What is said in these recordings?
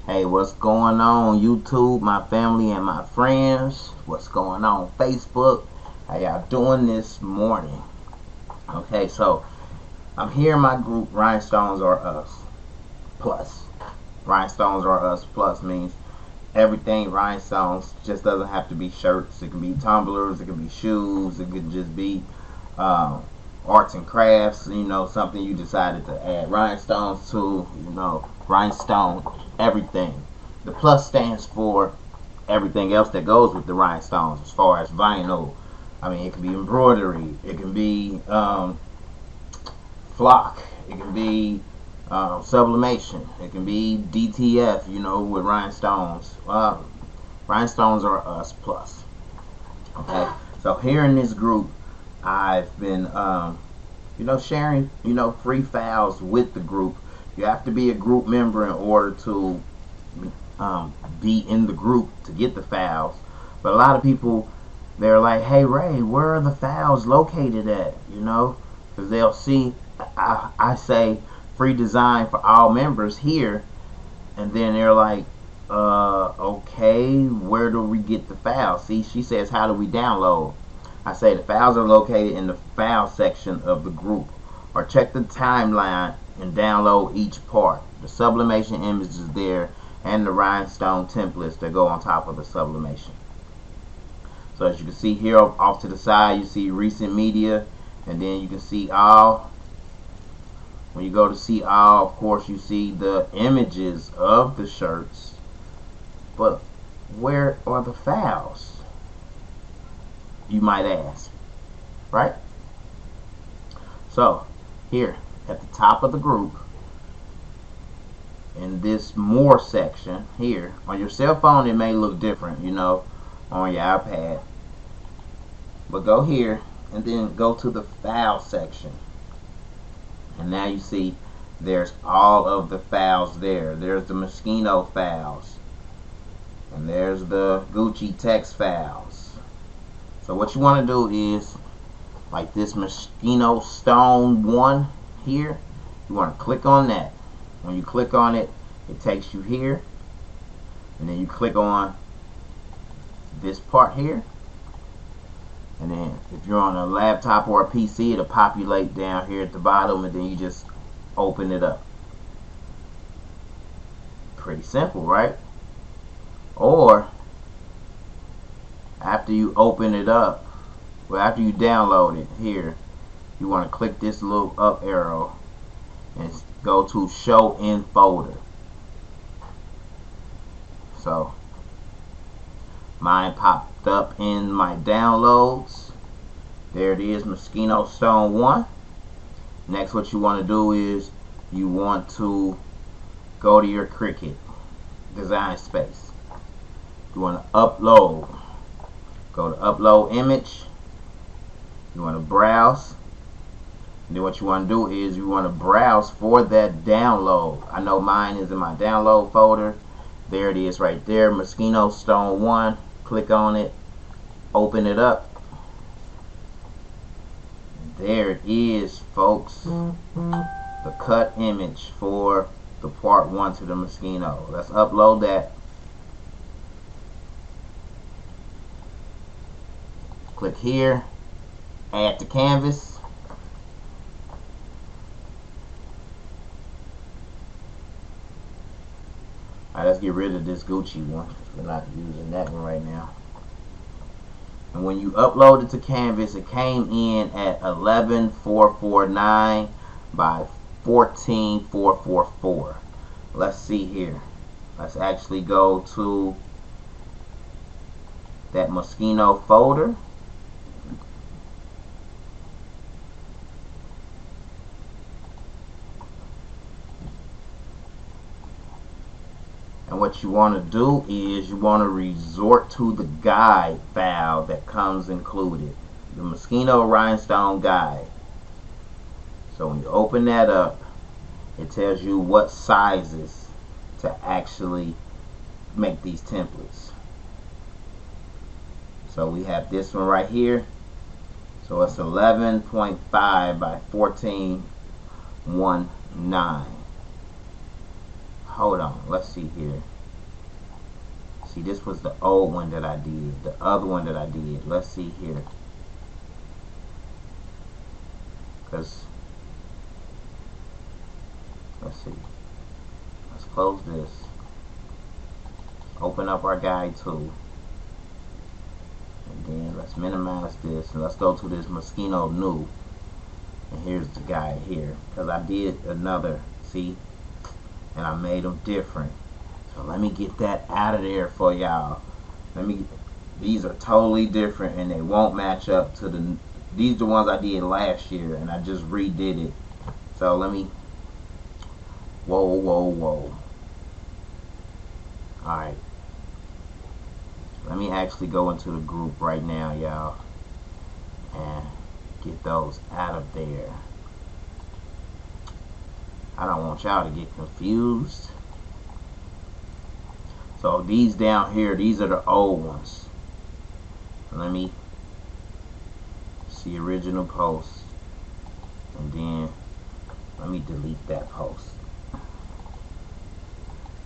Hey, what's going on YouTube, my family and my friends? What's going on Facebook? How y'all doing this morning? Okay, so I'm here in my group, Rhinestones Are Us Plus. Rhinestones Are Us Plus means everything rhinestones. Just doesn't have to be shirts. It can be tumblers, it can be shoes, it could just be um, arts and crafts, something you decided to add rhinestones to, rhinestone, everything. The plus stands for everything else that goes with the rhinestones as far as vinyl. I mean, it can be embroidery, it can be flock, it can be sublimation, it can be DTF, with rhinestones. Rhinestones Are Us Plus. Okay, so here in this group, I've been, sharing, free files with the group. You have to be a group member in order to be in the group to get the files. But a lot of people, they're like, "Hey Ray, where are the files located at?" Because they'll see I say free design for all members here, and then they're like, okay, where do we get the files? See, she says, how do we download? I say the files are located in the file section of the group, or check the timeline and download each part. The sublimation image is there, and the rhinestone templates that go on top of the sublimation. So as you can see here off to the side, you see recent media, and then you can see all. When you go to see all, of course, you see the images of the shirts, but where are the files, you might ask, right? So here at the top of the group, in this more section here, on your cell phone it may look different, on your iPad, but go here and then go to the file section, and now you see there's all of the files there. There's the Moschino files, and there's the Gucci text files. So what you want to do is, like this Moschino Stone 1 here, you want to click on that. When you click on it, it takes you here, and then you click on this part here, and then if you're on a laptop or a PC, it'll populate down here at the bottom, and then you just open it up. Pretty simple, right? Or after you open it up, well, after you download it here, you want to click this little up arrow and go to show in folder. So mine popped up in my downloads. There it is, Moschino Stone 1. Next, what you want to do is you want to go to your Cricut design space. You want to upload. Go to upload image. You want to browse. And then what you want to do is you want to browse for that download. I know mine is in my download folder. There it is right there, Moschino Stone 1. Click on it, open it up. There it is, folks. The cut image for the part 1 to the Moschino. Let's upload that. Click here, add to canvas. Alright, let's get rid of this Gucci one. We're not using that one right now. And when you upload it to canvas, it came in at 11449 by 14444. Let's see here. Let's actually go to that Moschino folder. And what you want to do is you want to resort to the guide file that comes included, the Moschino Rhinestone Guide. So when you open that up, it tells you what sizes to actually make these templates. So we have this one right here. So it's 11.5 by 1419. Hold on, let's see here. See, this was the old one that I did. The other one that I did. Let's see here. Because, let's see. Let's close this. Open up our guide tool. And then let's minimize this. And let's go to this Mosquito new. And here's the guide here. Because I did another, see? And I made them different. So let me get that out of there for y'all. These are totally different and they won't match up to these are the ones I did last year and I just redid it. So let me, whoa. Alright. Let me actually go into the group right now, y'all. And get those out of there. I don't want y'all to get confused. So these down here, these are the old ones. Let me see original post. And then let me delete that post.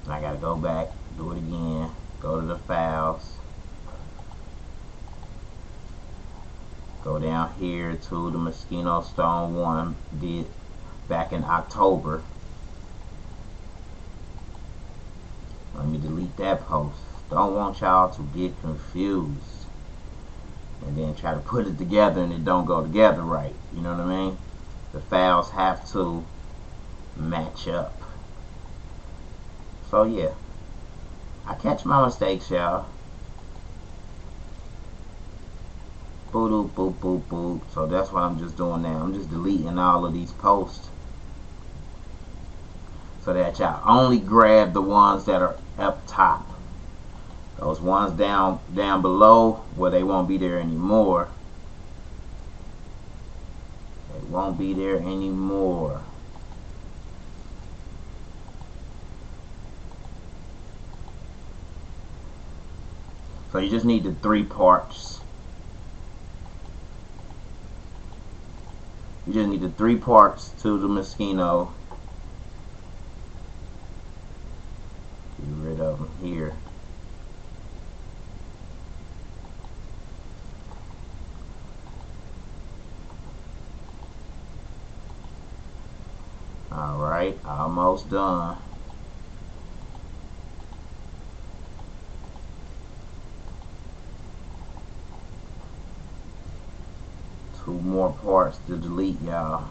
And I gotta go back, do it again, go to the files. Go down here to the Mosquito Stone 1 did back in October. Let me delete that post. Don't want y'all to get confused and then try to put it together and it don't go together right. You know what I mean? The files have to match up. So yeah, I catch my mistakes, y'all. Boop, boop, boop, boop. So that's what I'm just doing now. I'm just deleting all of these posts so that y'all only grab the ones that are up top. Those ones down below where they won't be there anymore. They won't be there anymore. So you just need the 3 parts. You just need the 3 parts to the Mosquito. Get rid of them here. Alright, almost done. Two more parts to delete, y'all.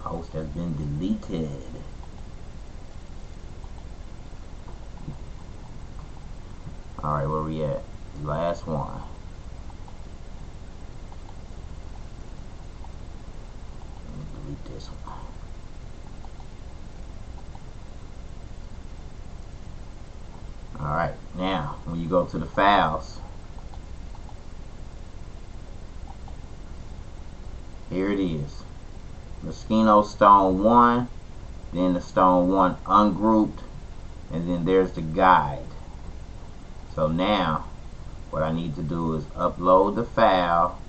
Post has been deleted. Alright, where we at? Last one. Delete this one. Alright, now when you go to the files, here it is. Mosquito Stone 1, then the Stone 1 ungrouped, and then there's the guide. So now what I need to do is upload the file,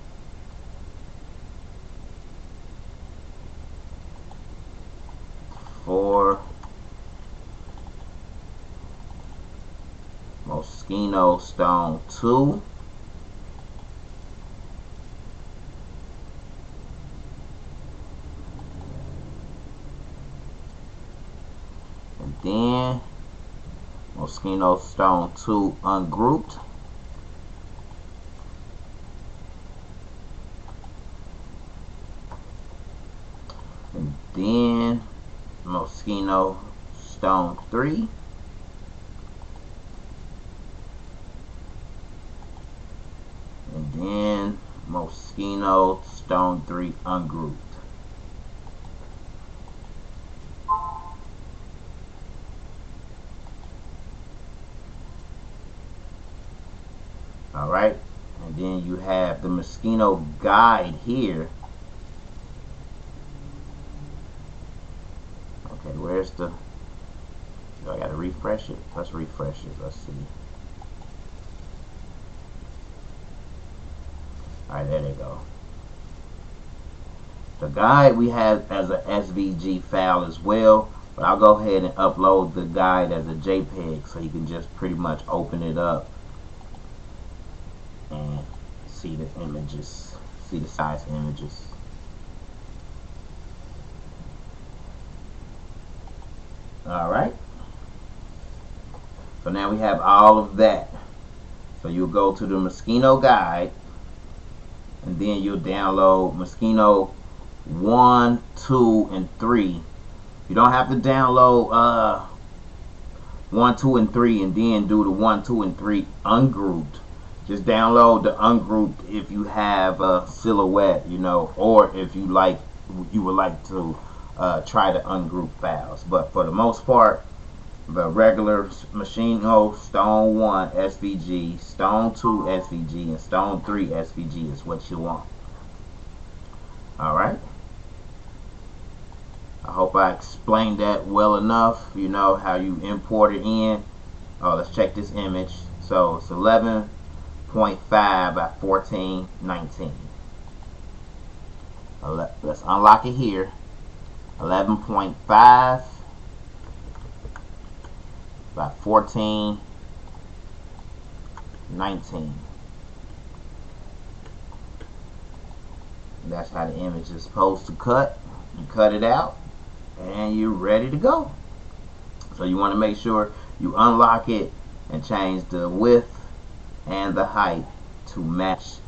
for Mosquito Stone 2. And then Mosquito Stone 2 ungrouped. And then Mosquito Stone 3. And then Mosquito Stone 3 ungrouped. Alright, and then you have the Mosquito guide here. Okay, where's the... I gotta refresh it. Let's refresh it. Let's see. Alright, there they go. The guide we have as a SVG file as well, but I'll go ahead and upload the guide as a JPEG so you can just pretty much open it up and see the images, see the size images. Alright, so now we have all of that. So you'll go to the Moschino guide, and then you'll download Moschino 1, 2, and 3. You don't have to download 1, 2, and 3 and then do the 1, 2, and 3 ungrouped. Just download the ungrouped if you have a Silhouette, you know, or if you would like to try the ungroup files. But for the most part, the regular Moschino Stone 1 SVG, Stone 2 SVG, and Stone 3 SVG is what you want. Alright. I hope I explained that well enough. You know how you import it in. Oh, let's check this image. So it's 11.5 by 1419. Let's unlock it here. 11.5 by 1419. That's how the image is supposed to cut. You cut it out and you're ready to go. So you want to make sure you unlock it and change the width and the height to match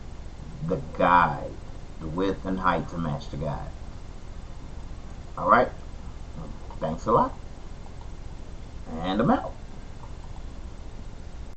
the guide. The width and height to match the guide. Alright, thanks a lot, and I'm out.